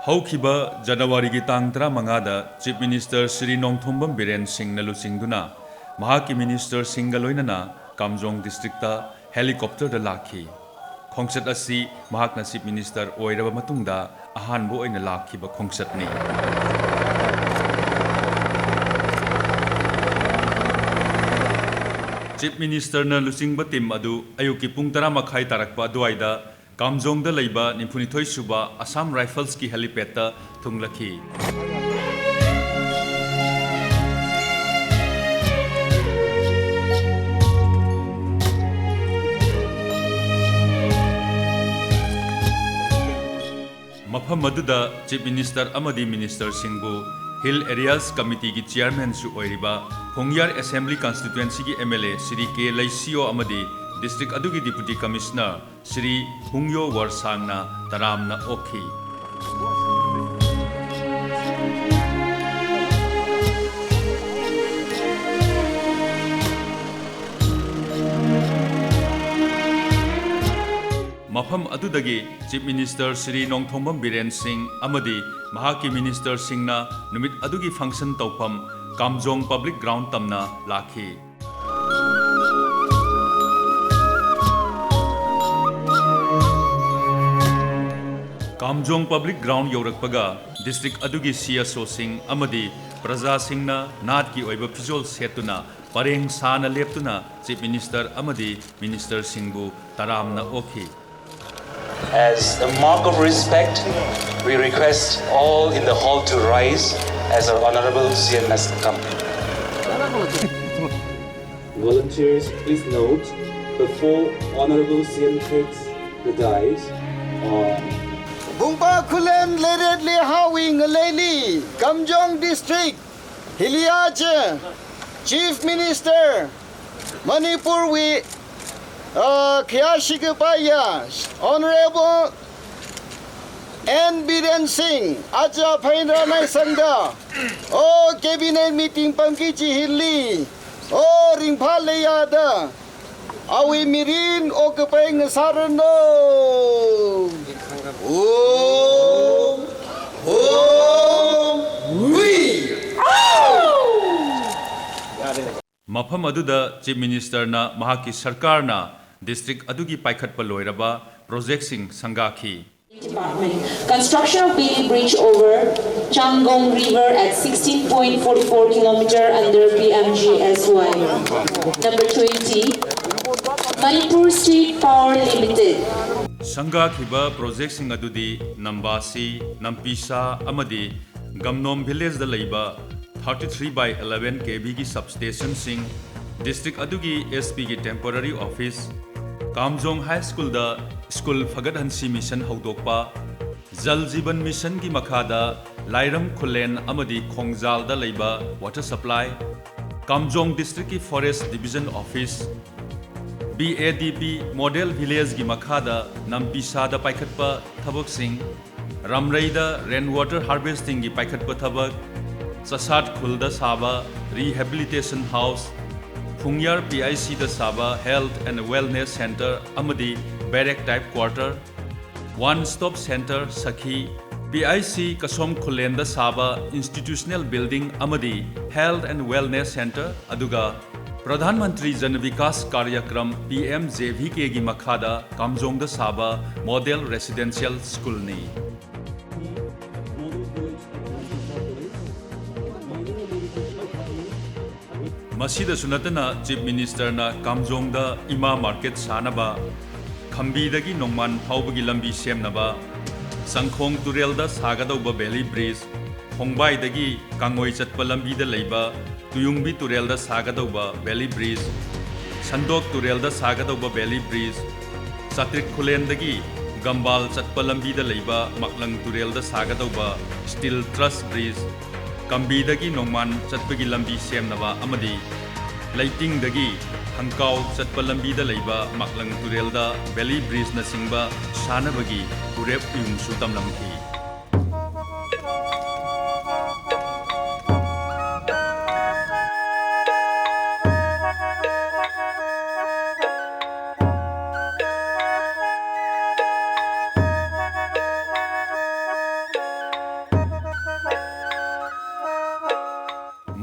ꯍꯧꯈꯤꯕ ꯖꯅꯋꯥꯔꯤꯒꯤ ꯇꯥꯡ 15ꯗ ꯆꯤꯐ ꯃꯤꯅꯤꯁꯇꯔ ꯁ꯭ꯔꯤ ꯅꯣꯡꯊꯣꯝꯕꯝ ꯕꯤꯔꯦꯟ ꯁꯤꯡꯅ ꯂꯨꯆꯤꯡꯗꯨꯅ ꯃꯍꯥꯛꯀꯤ ꯃꯤꯅꯤꯁꯇꯔꯁꯤꯡꯒ ꯂꯣꯏꯅꯅ ꯀꯥꯝꯖꯣꯡ ꯗꯤꯁꯇ꯭ꯔꯤꯛꯇ ꯍꯦꯂꯤꯀꯣꯞꯇꯔꯗ ꯂꯥꯛꯈꯤ꯫ ꯈꯣꯡꯆꯠ ꯑꯁꯤ ꯃꯍꯥꯛꯅ ꯆꯤꯐ ꯃꯤꯅꯤꯁꯇꯔ ꯑꯣꯏꯔꯕ ꯃꯇꯨꯡꯗ ꯑꯍꯥꯟꯕ ꯑꯣꯏꯅ ꯂꯥꯛꯈꯤꯕ ꯈꯣꯡꯆꯠꯅꯤ꯫ ꯆꯤꯐ ꯃꯤꯅꯤꯁꯇꯔꯅ ꯂꯨꯆꯤꯡꯕ ꯇꯤꯝ ꯑꯗꯨ ꯑꯌꯨꯛꯀꯤ ꯄꯨꯡ 10:30 ꯇꯥꯔꯛꯄ ꯑꯗꯨꯋꯥꯏꯗ ꯀꯥꯝꯖꯣꯡꯗ ꯂꯩꯕ 92 ꯁꯨꯕ ꯑꯁꯥꯝ ꯔꯥꯏꯐꯜꯁꯀꯤ ꯍꯦꯂꯤꯄꯦꯗꯇ ꯊꯨꯡꯂꯈꯤ꯫ ꯃꯐꯝ ꯑꯗꯨꯗ ꯆꯤꯐ ꯃꯤꯅꯤꯁꯇꯔ ꯑꯃꯗꯤ ꯃꯤꯅꯤꯁꯇꯔꯁꯤꯡꯕꯨ ꯍꯤꯜ ꯑꯦꯔꯤꯌꯥꯁ ꯀꯃꯤꯇꯤꯒꯤ ꯆꯤꯌꯔꯃꯦꯟꯁꯨ ꯑꯣꯏꯔꯤꯕ ꯈꯣꯡꯌꯥꯔ ꯑꯦꯁꯦꯝꯕ꯭ꯂꯤ ꯀꯟꯁꯇꯤꯇ꯭ꯌꯨꯑꯦꯟꯁꯤꯒꯤ ꯑꯦꯝ.ꯑꯦꯜ.ꯑꯦ ꯁ꯭ꯔꯤ ꯀꯦ ꯂꯩꯁꯤꯑꯣ ꯑꯃꯗꯤ ꯗꯤꯁꯇ꯭ꯔꯤꯛ ꯑꯗꯨꯒꯤ ꯗꯤꯄꯨꯇꯤ ꯀꯃꯤꯁꯅꯔ ꯁ꯭ꯔꯤ ꯍꯨꯡꯌꯣ ꯋꯔꯁꯥꯡꯅ ꯇꯔꯥꯝꯅ ꯑꯣꯛꯈꯤ꯫ ꯃꯐꯝ ꯑꯗꯨꯗꯒꯤ ꯆꯤꯐ ꯃꯤꯅꯤꯁꯇꯔ ꯁ꯭ꯔꯤ ꯅꯣꯡꯊꯣꯝꯕꯝ ꯕꯤꯔꯦꯟ ꯁꯤꯡ ꯑꯃꯗꯤ ꯃꯍꯥꯛꯀꯤ ꯃꯤꯅꯤꯁꯇꯔꯁꯤꯡꯅ ꯅꯨꯃꯤꯠ ꯑꯗꯨꯒꯤ ꯐꯪꯁꯟ ꯇꯧꯐꯝ ꯀꯥꯝꯖꯣꯡ ꯄꯕ꯭ꯂꯤꯛ ꯒ꯭ꯔꯥꯎꯟ ꯇꯝꯅ ꯂꯥꯛꯈꯤ꯫ ꯀꯥꯝꯖꯣꯡ ꯄꯕ꯭ꯂꯤꯛ ꯒ꯭ꯔꯥꯎꯟ ꯌꯧꯔꯛꯄꯒ ꯗꯤꯁꯇ꯭ꯔꯤꯛ ꯑꯗꯨꯒꯤ ꯁꯤ.ꯑꯦꯁ.ꯑꯣꯁꯤꯡ ꯑꯃꯗꯤ ꯄ꯭ꯔꯖꯥꯁꯤꯡꯅ ꯅꯥꯠꯀꯤ ꯑꯣꯏꯕ ꯐꯤꯖꯣꯜ ꯁꯦꯠꯇꯨꯅ ꯄꯔꯦꯡ ꯁꯥꯅ ꯂꯦꯞꯇꯨꯅ ꯆꯤꯐ ꯃꯤꯅꯤꯁꯇꯔ ꯑꯃꯗꯤ ꯃꯤꯅꯤꯁꯇꯔꯁꯤꯡꯕꯨ ꯇꯔꯥꯝꯅ ꯑꯣꯛꯈꯤ꯫ As a mark of respect, we request all in the hall to rise as our Honorable CM has come. Volunteers, please note, before Honorable CM takes the dais, Bungpa Kulen Leret Le Hawing Leli, Kamjong District, Hiliache, Chief Minister, Manipur we Khyashikapaya, Honorable N. Biren Singh, Acha Phaindra Nai Sangda, O Cabinet Meeting Pamkichi Hilli, O Ringpha Leyada, Awi Mirin O Kapeng Sarano. ꯃꯐꯝ ꯑꯗꯨꯗ chief ꯃꯤꯅꯤꯁꯇꯔꯅ ꯃꯍꯥꯛꯀꯤ ꯁꯔꯀꯥꯔꯅ district ꯑꯗꯨꯒꯤ ꯄꯥꯏꯈꯠꯄ ꯂꯣꯏꯔꯕ ꯄ꯭ꯔꯣꯖꯦꯛꯇꯁꯤꯡ ꯁꯪꯒꯥꯈꯤ꯫ Construction of Bailey Bridge over Changong River at 16.44 km under PMGSY. Number 20, Manipur State Power Limited. ꯁꯪꯒꯥꯈꯤꯕ ꯄ꯭ꯔꯣꯖꯦꯛꯇꯁꯤꯡ ꯑꯗꯨꯗꯤ ꯅꯝꯕꯥꯁꯤ, ꯅꯝꯄꯤꯁꯥ ꯑꯃꯗꯤ ꯒꯝꯅꯣꯝ ꯚꯤꯂꯦꯖꯗ ꯂꯩꯕ 33/11 kVꯒꯤ ꯁꯕꯁ꯭ꯇꯦꯁꯟꯁꯤꯡ, ꯗꯤꯁꯇ꯭ꯔꯤꯛ ꯑꯗꯨꯒꯤ ꯑꯦꯁ.ꯄꯤꯒꯤ ꯇꯦꯝꯄꯣꯔꯔꯤ ꯑꯣꯐꯤꯁ, ꯀꯥꯝꯖꯣꯡ ꯍꯥꯏ ꯁ꯭ꯀꯨꯜꯗ ꯁ꯭ꯀꯨꯜ ꯐꯒꯠꯍꯟꯁꯤ ꯃꯤꯁꯟ ꯍꯧꯗꯣꯛꯄ, ꯖꯜ ꯖꯤꯕꯟ ꯃꯤꯁꯟꯒꯤ ꯃꯈꯥꯗ ꯂꯥꯏꯔꯝ ꯈꯨꯜꯂꯦꯟ ꯑꯃꯗꯤ ꯈꯣꯡꯖꯥꯜꯗ ꯂꯩꯕ ꯋꯥꯇꯔ ꯁꯄ꯭ꯂꯥꯏ, ꯀꯥꯝꯖꯣꯡ ꯗꯤꯁꯇ꯭ꯔꯤꯛꯀꯤ forest division office, BADP model ꯚꯤꯂꯦꯖꯒꯤ ꯃꯈꯥꯗ ꯅꯝꯄꯤꯁꯥꯗ ꯄꯥꯏꯈꯠꯄ ꯊꯕꯛꯁꯤꯡ, ꯔꯝꯔꯩꯗ ꯔꯦꯟ ꯋꯥꯇꯔ ꯍꯥꯔꯚꯦꯁꯇꯤꯡꯒꯤ ꯄꯥꯏꯈꯠꯄ ꯊꯕꯛ, ꯆꯁꯥꯠ ꯈꯨꯜꯗ ꯁꯥꯕ ꯔꯤꯍꯦꯕꯤꯂꯤꯇꯦꯁꯟ ꯍꯥꯎꯁ, ꯈꯣꯡꯌꯥꯔ PICꯗ ꯁꯥꯕ ꯍꯦꯜꯊ ꯑꯦꯟड ꯋꯦꯜꯅꯦꯁ ꯁꯦꯟꯇꯔ ꯑꯃꯗꯤ barrack type quarter, one stop centre ꯁꯈꯤ, PIC ꯀꯁꯣꯝ ꯈꯨꯜꯂꯦꯟꯗ ꯁꯥꯕ ꯏꯟꯁꯇꯤꯇ꯭ꯌꯨꯁꯅꯦꯜ ꯕꯤꯜꯗꯤꯡ ꯑꯃꯗꯤ ꯍꯦꯜꯊ ꯑꯦꯟड ꯋꯦꯜꯅꯦꯁ ꯁꯦꯟꯇꯔ, ꯑꯗꯨꯒ ꯄ꯭ꯔꯙꯥꯟ ꯃꯟꯇ꯭ꯔꯤ ꯖन ꯕꯤꯀꯥꯁ ꯀꯥꯔꯌꯀ꯭ꯔꯝ PMJVKꯒꯤ ꯃꯈꯥꯗ ꯀꯥꯝꯖꯣꯡꯗ ꯁꯥꯕ ꯃꯣꯗꯦꯜ ꯔꯦꯁꯤꯗꯦꯟꯁꯤꯌꯦꯜ ꯁ꯭ꯀꯨꯜꯅꯤ꯫ ꯃꯁꯤꯗꯁꯨ ꯅꯠꯇꯅ ꯆꯤꯐ ꯃꯤꯅꯤꯁꯇꯔꯅ ꯀꯥꯝꯖꯣꯡꯗ ꯏꯃꯥ ꯃꯥꯔꯀꯦꯠ ꯁꯥꯅꯕ, ꯈꯝꯕꯤꯗꯒꯤ ꯅꯣꯡꯃꯥꯟ ꯐꯥꯎꯕꯒꯤ ꯂꯝꯕꯤ ꯁꯦꯝꯅꯕ, ꯆꯪꯈꯣꯡ ꯇꯨꯔꯦꯜꯗ ꯁꯥꯒꯗꯧꯕ ꯕꯦꯂꯤ ꯕ꯭ꯔꯤꯖ, ꯈꯣꯡꯕꯥꯏꯗꯒꯤ ꯀꯥꯡꯉꯣꯏ ꯆꯠꯄ ꯂꯝꯕꯤꯗ ꯂꯩꯕ ꯇꯨꯌꯨꯡꯕꯤ ꯇꯨꯔꯦꯜꯗ ꯁꯥꯒꯗꯧꯕ ꯕꯦꯂꯤ ꯕ꯭ꯔꯤꯖ, ꯁꯟꯗꯣꯛ ꯇꯨꯔꯦꯜꯗ ꯁꯥꯒꯗꯧꯕ ꯕꯦꯂꯤ ꯕ꯭ꯔꯤꯖ, ꯆꯥꯇ꯭रिꯛ ꯈꯨꯂꯦꯟꯗꯒꯤ ꯒꯝꯕꯥꯜ ꯆꯠꯄ ꯂꯝꯕꯤꯗ ꯂꯩꯕ ꯃꯛꯂꯪ ꯇꯨꯔꯦꯜꯗ ꯁꯥꯒꯗꯧꯕ ꯁ꯭ꯇꯤꯜ ꯇ꯭ꯔꯁ ꯕ꯭ꯔꯤꯖ, ꯀꯝꯕꯤꯗꯒꯤ ꯅꯣꯡꯃꯥꯟ ꯆꯠꯄꯒꯤ ꯂꯝꯕꯤ ꯁꯦꯝꯅꯕ ꯑꯃꯗꯤ ꯂꯩꯇꯤꯡꯗꯒꯤ ꯍꯪꯀꯥꯎ ꯆꯠꯄ ꯂꯝꯕꯤꯗ ꯂꯩꯕ ꯃꯛꯂꯪ ꯇꯨꯔꯦꯜꯗ ꯕꯦꯂꯤ ꯕ꯭ꯔꯤꯖꯅꯆꯤꯡꯕ ꯁꯥꯅꯕꯒꯤ ꯎꯔꯦꯞ ꯎꯌꯨꯡꯁꯨ ꯇꯝꯂꯝꯈꯤ꯫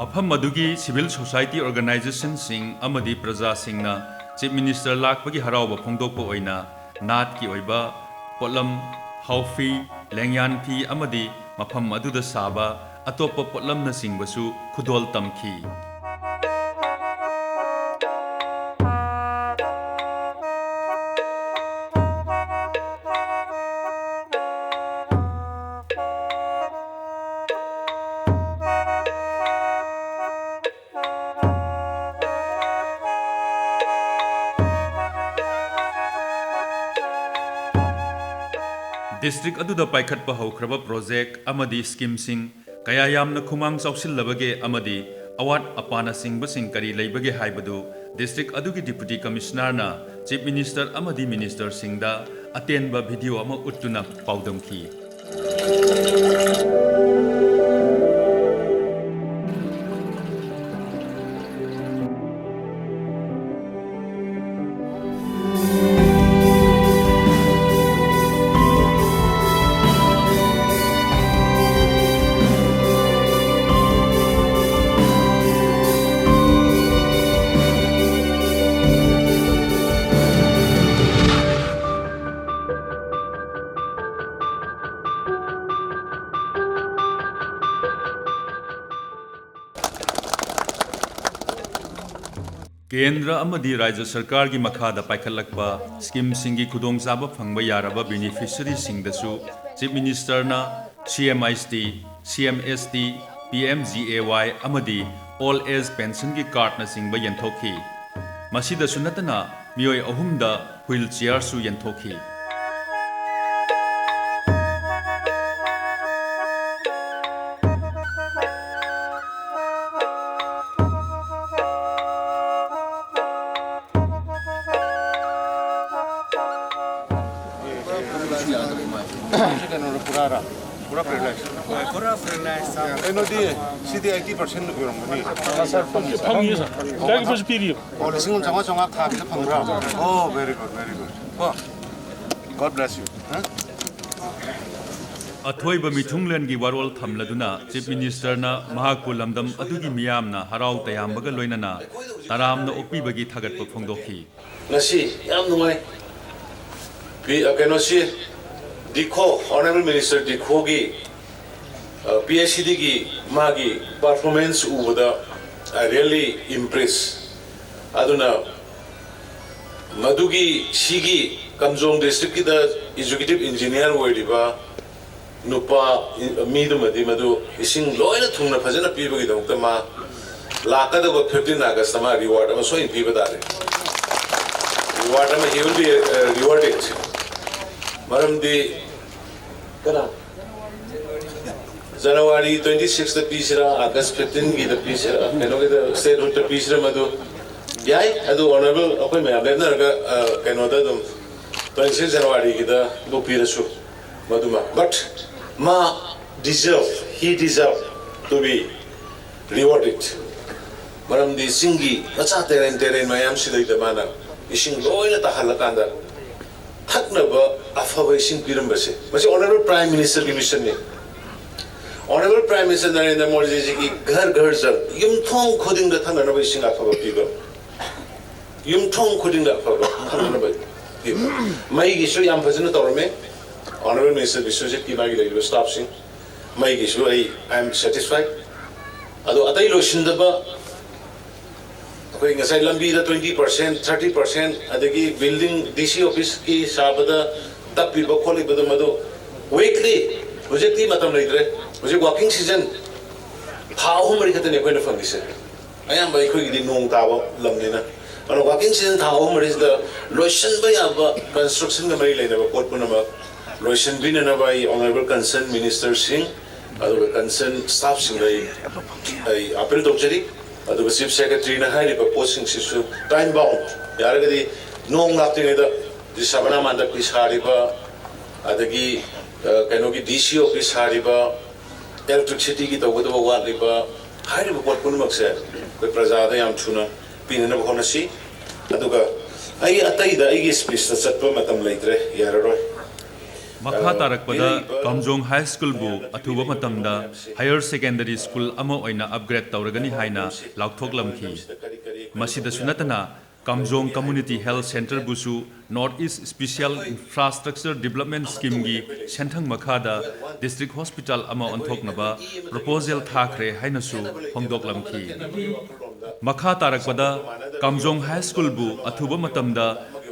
मफम मदुगी सिविल सोसाइटी ऑर्गेनाइजेशन सिंग अमदी प्रजा सिंगना चीफ मिनिस्टर लाकपगी हराव फोंदोकपो ओइना नाट की ओइबा पोलम हाउफी लेंयान फी अमदी मफम अदुदा साबा अतोप पोलम न सिंगबसु खुदोल तमखी District aduda paikhatpa haukraba project amadi scheme sing kaya yamna khumang chausilabage amadi award apana singba sing kari leibage haibadu district adugi deputy commissioner na chief minister amadi minister singda atenba video ama uttuna paudamki केंद्र अमदी राज्य सरकार की मखादा पाइखलकपा scheme सिंगी खुदोंगचाबा फंगबा यारबा beneficiary सिंगदसु chief minister ना CMIST, CMST, PMGAY अमदी ऑल एज पेंशन की कार्ड न सिंगबा यंथोखी मसीदसु नतना मियोय अहुमदा व्हील चेयर सु यंथोखी Oh, very good, very good. Oh, God bless you. अथोइबा मिथुंगलन की वारोल थमलदुना चीफ मिनिस्टर ना महाकु लमदम अदुगी मियामना हराव तयामबगा लोइनना तरामना ओपीबगी थागतप फोंदोखी नसी याम नुंगाई कनोसी दिखो ऑनरेबल मिनिस्टर दिखो की PhD की मागी परफॉर्मेंस उबदा I really impressed aduna मधुगी सीगी कमजोंग डिस्ट्रिक्ट की द एजुकेटिव इंजीनियर ओइदिबा नुपा मीदुमदी मधु इसिंग लोइना थुंगना फजना पीबगी दमता मा लाकदब 15 अगस्त मा रिवार्ड अमा सोइन पीबा दारे रिवार्ड अमा he will be rewarded मरमदी कना January 26 द पीसरा अगस्त 15 की द पीसरा केनो के द स्टेट होट पीसरा मधु याई अदु ऑनरेबल अकोय मे लेनरगा केनो द 26 January की द बुपीरसु मधुमा बट मा he deserve to be rewarded maram di singi acha teren mayam sidai da mana ising loina ta halakanda thakna ba afaba ising piram base masi honorable prime minister ki mission ne honorable prime minister Narendra Modi ji ki ghar jal yumthong khoding da thana ba ising afaba piba yumthong khoding da afaba thana ba piba mai gi so yam phajana tawrame honorable minister Vishwajit ki magi lagi staff sing mai gi so I am satisfied ado atai lo shindaba koi ngasai lambi da 20% 30% adagi building DC office ki sabada tapi ba kholi ba mado weekly project ti matam laidre project working season thau mari khatane koi na fangise ayam bai khoi gi nong ta ba lamni na ano working season thau mari da lotion ba ya ba construction ga mari laina ba pot puna ba lotion bin na ba honorable concerned minister singh adu concerned staff sing ai appeal doctori adu chief secretary na hai ba posting sisu time bound yaragadi nong lapti ne da disabana manda ki sari ba adagi kaino ki DC office sari ba electricity ki tawga da wa li ba hai ba pot kun mak se koi praja da yam thuna pin na bhona si aduga ai atai da ai speech ta chatpa matam leitre yararoi Makha tarakpada Kamjong High School bu athuba matamda Higher Secondary School ama oina upgrade tawragani haina laukthoklamki. Masida sunatana Kamjong Community Health Center busu North East Special Infrastructure Development Scheme gi senthang makhada District Hospital ama onthoknaba proposal thakre haina su hongdoklamki. Makha tarakpada Kamjong High School bu athuba matamda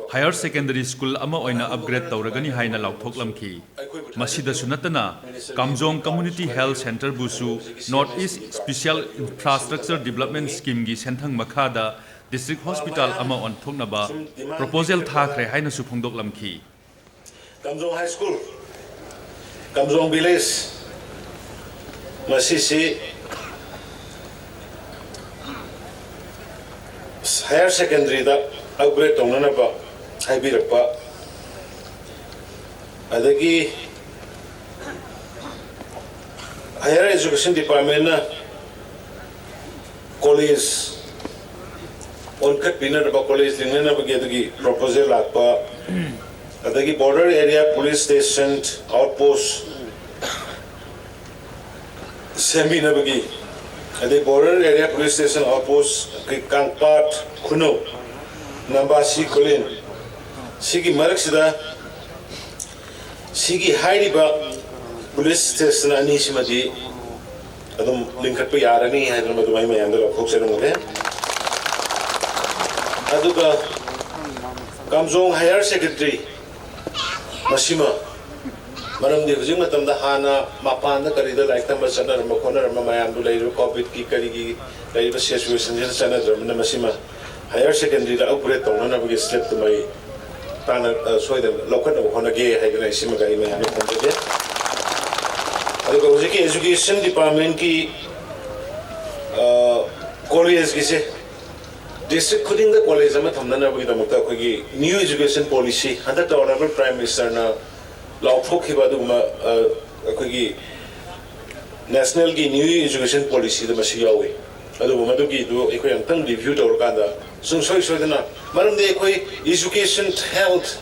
Higher Secondary School ama oina upgrade tawragani haina laukthoklamki. Masida sunatana Kamjong Community Health Center busu North East Special Infrastructure Development Scheme gi senthang makhada District Hospital ama onthoknaba proposal thakre haina su phongdoklamki. Kamjong High School, Kamjong Village, masisi Higher Secondary da upgrade tongna ba haibirakpa adagi Higher Education Department na college on cut pinner ba college lingna na bagi adagi proposal lakpa adagi border area police station outpost semi na bagi adagi border area police station outpost ki Kangpat Khuno Nambasi Kolin Sigi Maraksida Sigi Haidiba police station ani simadi adum linkat pa yarani haidra madumai mayandala phokserungle aduga Kamjong Higher Secondary masima maramdi hujing matamda hana mapanda karida like tamba sanar makona mamayamdu leiru covid ki karigi leiru situation jena sanar dramna masima Higher Secondary da upgrade tongna bagi step to mai tana soida lokat hona ge haigana isima gai mai ame konje aduga hujiki education department ki college ki se district khuding the college ama thamna na bagi damata khoi new education policy handa the honorable prime minister na laukthok khiba duma khoi national ki new education policy da masi yawi adu madu ki do ekoi amtang review tor kanda sung soi soi dana maram de ekoi education health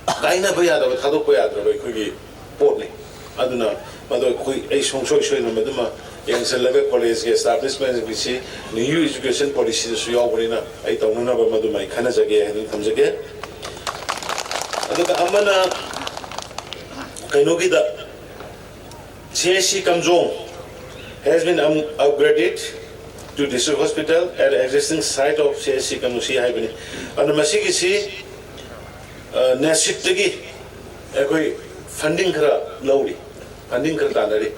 kaina baya da thadok baya da ekoi port ni aduna madu ekoi ei sung soi soi na maduma yang selaga college ke establishment bi si new education policy su yaw borina ai tawnuna ba madu mai khana jage han thamjage aduga amana kaino gi da CSC Kamjong has been upgraded to District Hospital at the existing site of CSC Kamjong haibani and masigi si nasit tagi ekoi funding khara lawri funding khara tanari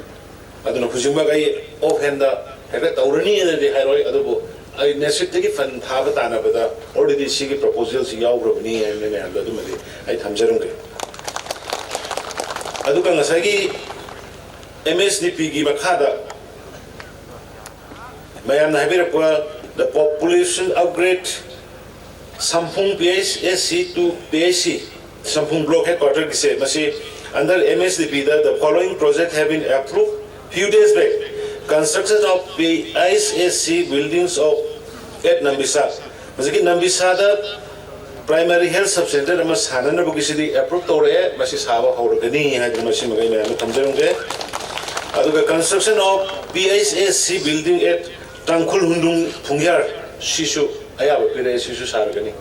aduna khujingba gai offhand da heka taurani ne de hairoi adubo ai nasit tagi fund thaba tana bada already sigi proposal si yaurabani and ne adu mali ai thamjarunge aduka ngasagi MSDP gi bakhada mayam na habira the population upgrade Sampung PSC to PSC Sampung block headquarters ki se masi under MSDP the following project have been approved few days back construction of PSC buildings of at Nambisa masi ki Nambisa da primary health sub center ama sanana bugisi approved tore masi sawa hawragani ha masi magai mayam thamjarunge aduga construction of PSC building at Tangkhul Hundung Phungyar Shishu ayaba pire Shishu sargani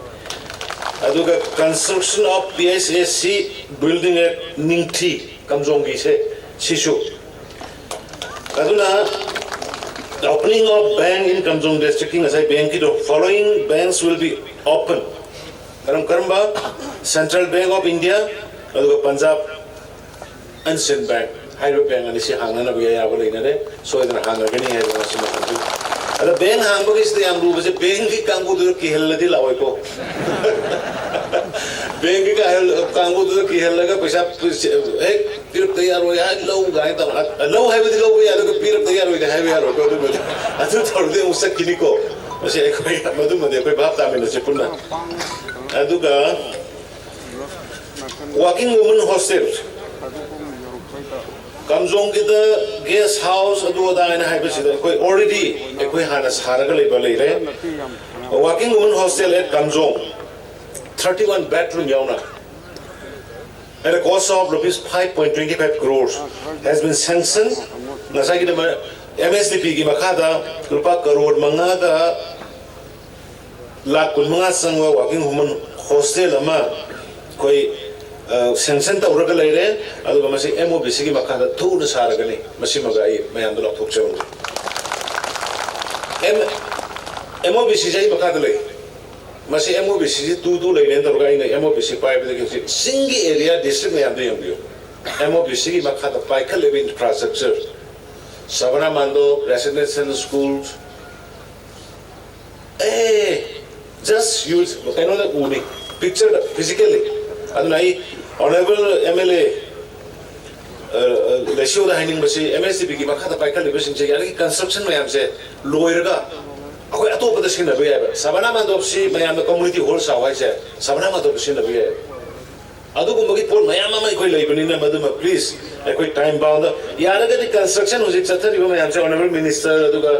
aduga construction of PSC building at Ningthi Kamjong gi se Shishu aduna the opening of bank in Kamjong district as I bank the following banks will be open Karamba Central Bank of India aduga Punjab and Sind Bank Hydro Bank and si hangna na biya wala inare so idra hangna gani hai na si makanju ada bank hang bagis de amru base bank ki kangu do ki heladi lawai ko bank ki kangu do ki helaga paisa ek pir tayar ho ya low gai ta low hai bidi low ya lo pir tayar ho hai ya ro ko do atu thorde musa kiniko ase ekoi madu made ekoi bap ta mena se punna aduga working women hostel Kamjong kita guest house adu ada ina hai bisi da koi already ekoi hana saraga leba leire working women hostel at Kamjong 31 bedroom yauna at a cost of rupees 5.25 crores has been sanctioned. Nasagi na MSDP ki makada rupa crore mga ka lakh kun mga sangwa working woman hostel ama koi sanction ta uraga leire aduga masi MOBC ki makada thuna saraga ni masi magai mayam dolo thok chawng MOBC jai makada lei masi MOBC tu leire ta gai na MOBC pai be ki singi area district mayam de yambiyo MOBC ki makada pai khale infrastructure Savana Mando residential schools just use uni picture physically adunai honorable MLA ratio da hining basi MSDP ki makha da paikal lebasing che yani construction mayam se loiraga akoi atop da sin na be Savana Mando si mayam da community hall sawai se Savana Mando sin na be adu ko magi pon mayam ma koi lai bani na maduma please koi time bound yaraga di construction hojik chathari ba mayam se honorable minister adu ga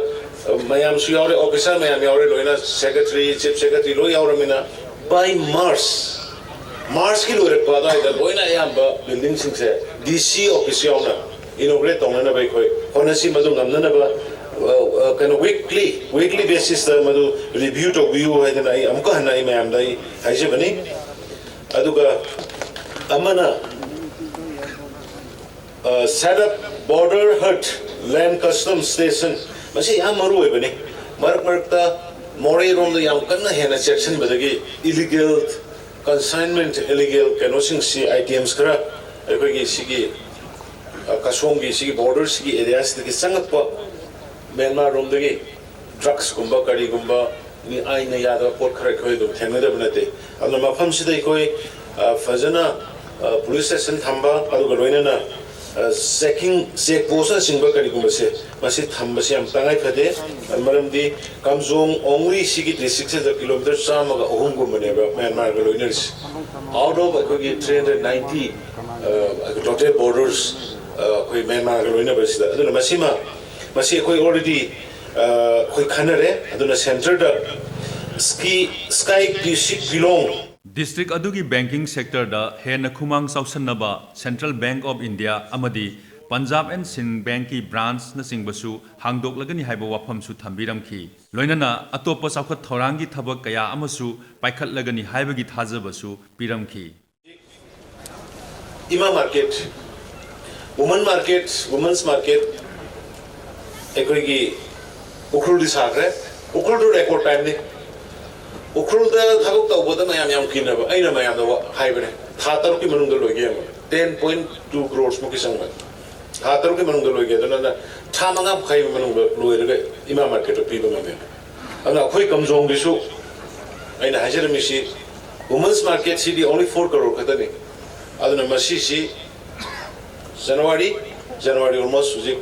mayam su yaure officer mayam yaure loina secretary chief secretary lo yaure mina by Mars ki lore pa da loina yam ba building sing se DC office yauna inaugurate tongna na bai khoi honasi madu ngamna na ba kind of weekly basis da madu review to view hai na ai amka hanai mayam dai hai je bani aduga amana set up border hut land customs station masi yam maru oi bani marak ta more rom da yam kanna hena section badagi illegal consignment illegal canosing si items kara ekoi gi sigi kasong gi sigi borders gi areas de sangat pa Myanmar rom dagi drugs gumba kari gumba ni aina yada pot khara khoi do thengna da banate adna mafam sidai koi fazana police station thamba adu galoina na checking check post singba kari gumba se masi thamba se am tangai khade maram di kamjong ongri sigi district se kilometer sama ga ohum gumba ne ba Myanmar galoina out of koi 390 total borders koi Myanmar galoina ba sida adu masima masi koi already koi khanare adu na center da sky district belong District adugi banking sector da hena khumang sausanaba Central Bank of India amadi Punjab and Sindh Bank ki branch na singbasu hangdok lagani haiba wafam su thambiramki loinana atopa saukhat thorangi thabak kaya amasu paikhat lagani haiba gi thajabasu piramki Ima market women's market ekoi gi ukrul di sagre ukrul do record time ni ukrul da thagok ta boda mayam yam kinaba aina mayam da haibane thatar ki manung da loge 10.2 crores mo kisang ba thatar ki manung da loge da na thamanga khai manung da loire ima market pi ba me ana khoi kamjong gi su aina hajar mi si women's market si di only 4 crore khata ni aduna masi si January almost uji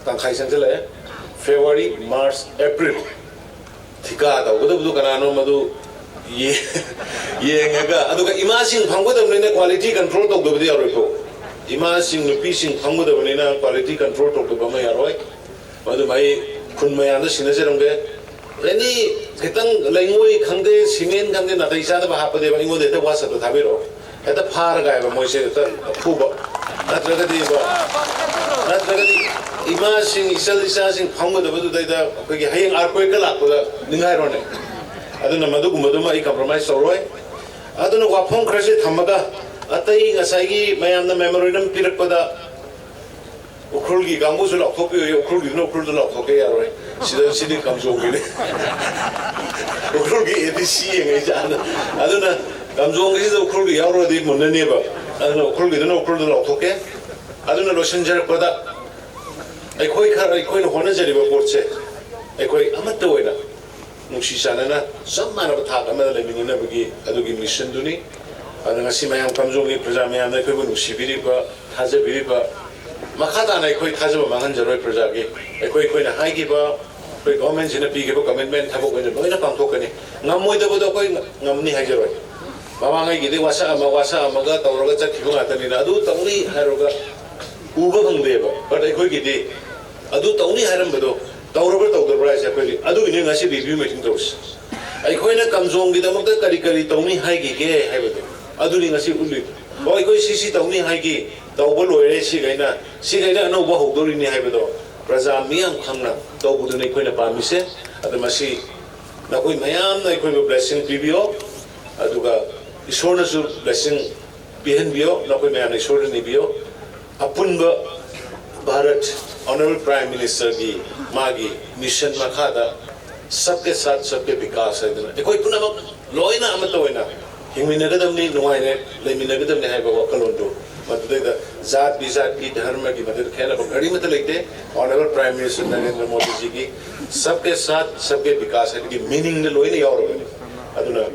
tang khai sang chale February March April Thika da udu kanano madu ye ngaga aduga imasing phanggodabni na quality control tok dobdi aroi ko imasing nupi sing phanggodabni na quality control tok do bama yaroi madu mai khun maya na sinajeram ge reni ketang laingoi khangde cement khangde na tai sa da ba hapade ba ingo de ta wasa to thabiro eta phar ga ba moi se ta phuba natraga di imasing ising phanggodabdu dai da ko gi hayeng arkoi ka lakko da ningai rone aduna maduma I compromise soroi aduna wafong krase thamaga atai ngasai mayam na memorandum pirakpada ukrul gi gambu su lok thopi ukrul gi no ukrul lok thoke yaroi sidi kamjong gi ukrul gi edc ngai jana aduna kamjong gi ukrul gi yaro di munna ne ba aduna ukrul gi no ukrul lok thoke aduna losenjar pada ai koi no hona jari ba porche ai koi amatta oina Nusi sana na sama na batak ama na lebih na bagi adugi mission duni ada ngasi mayam kamjong ni perja mayam na koi nusi biri pa thaja biri pa makata na koi thaja ba mangan jaroi perja gi koi na hai gi ba koi government jina pi gi ba commitment thabo koi na loina pang thokani ngamoi da bodo koi ngamni hai jaroi mama ngai gi de wasa ama ga tawraga chakhibu ngatani na adu tawni haroga uba bangde ba but koi gi de adu tawni haram bado Tawrabar tawdabra isa koi adu ini ngasi review meeting terus. Ai koi na kamjong di damak da kari tawni hai gi ge hai bado. Adu ni ngasi uli. ꯍꯣꯏ ꯑꯩꯈꯣꯏ ꯁꯤ ꯇꯧꯅꯤ ꯍꯥꯏꯒꯤ ꯇꯧꯕ ꯂꯣꯏꯔꯦ ꯁꯤꯒꯩꯅ ꯑꯅꯧꯕ ꯍꯧꯗꯣꯔꯤꯅꯤ ꯍꯥꯏꯕꯗꯣ ꯄ꯭ꯔꯖꯥ ꯃꯤꯌꯥꯝ ꯈꯪꯅ ꯇꯧꯕꯗꯨꯅ ꯑꯩꯈꯣꯏꯅ ꯄꯥꯝꯃꯤꯁꯦ ꯑꯗꯨ ꯃꯁꯤ ꯅꯈꯣꯏ ꯃꯌꯥꯝꯅ ꯑꯩꯈꯣꯏꯕꯨ ꯕ꯭ꯂꯦꯁꯤꯡ ꯄꯤꯕꯤꯌꯣ ꯑꯗꯨꯒ ꯏꯁꯣꯔꯅꯁꯨ ꯕ꯭ꯂꯦꯁꯤꯡ ꯄꯤꯍꯟꯕꯤꯌꯣ ꯅꯈꯣꯏ ꯃꯌꯥꯝꯅ ꯏꯁꯣꯔꯗ ꯅꯤꯕꯤꯌꯣ ꯑꯄꯨꯟꯕ ꯚꯥꯔꯠ ऑनरेबल प्राइम मिनिस्टर की मागी मिशन मखादा सबके साथ सबके विकास है कोई पुनः लोइना अमत होइना हिंगमिनगदमनी नुवाइने लेमिनगदमनी हाइबा वकलोंदो मदुदा जात बिजात की धर्म की मदद खेना घड़ी मत लेते honourable prime minister Narendra Modi ji की सबके साथ सबके विकास है की मीनिंग ने लोइने यावरबनी अदुना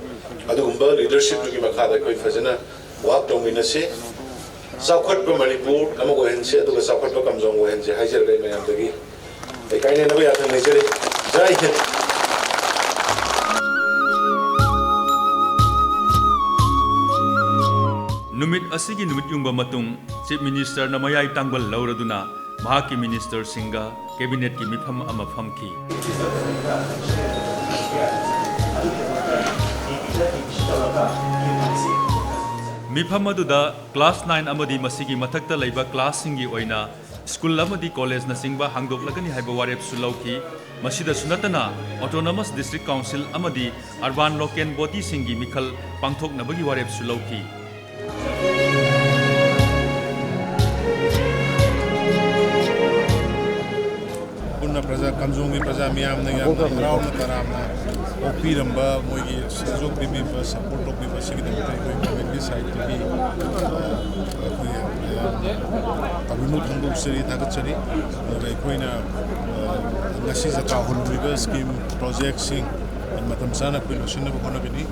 अदुगुंबा लीडरशिप की मखादा कोई फजना वाक तौमिनसे Saukhat pa Manipur, kamo ko hense, ato ka saukhat pa kamzong ko hense, hajar kayo mayam tagi. Ay kaya na ba yata na jere? Jai Hind. Numit asigi numit yung bamatong Chief Minister na mayay tangbal lauraduna, mahaki Minister Singa, Cabinet ki mifam amafamki. मिफम अदुदा class 9 अमदी मसिगी मथक्ता लैबा class सिंगी ओइना school अमदी college न सिंगबा हांगदोकलगनी हाइबा वारेप सुलौकी मसिदा सुनतना ऑटोनोमस डिस्ट्रिक्ट काउंसिल अमदी अर्बन लोकल बॉडी सिंगी मिखल पांथोकनबगी वारेप सुलौकी पुन्ना प्रजा कंजोंगी प्रजा मियाम ने राउन तरामना ओपीरंबा मोगी सहयोग बिबी सपोर्ट ओपी बसिगी दे कोई साइड की तमिलनाडु खंडोक सरी थागत सरी कोइना नसी जता होलुबा स्कीम प्रोजेक्ट सिंग मतम साना कोइ लोसन बखना बिनी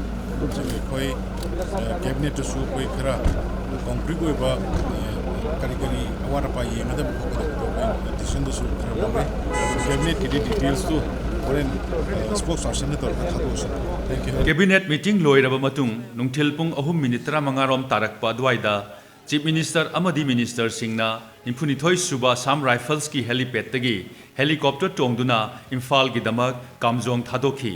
कोइ कैबिनेट सु कोइ खरा कंक्रीट ओइबा करी अवारा पाइए मतलब डिसीजन दसु खरा बाबे कैबिनेट की डिटेल्स तो Cabinet meeting loiraba matung nungthil pung 3:35 rom tarakpa adwaida Chief Minister amadi Minister singna Imphunithoi suba Sam Rifles ki helipad tagi helicopter tongduna Imphal gi damak kamjong thadokhi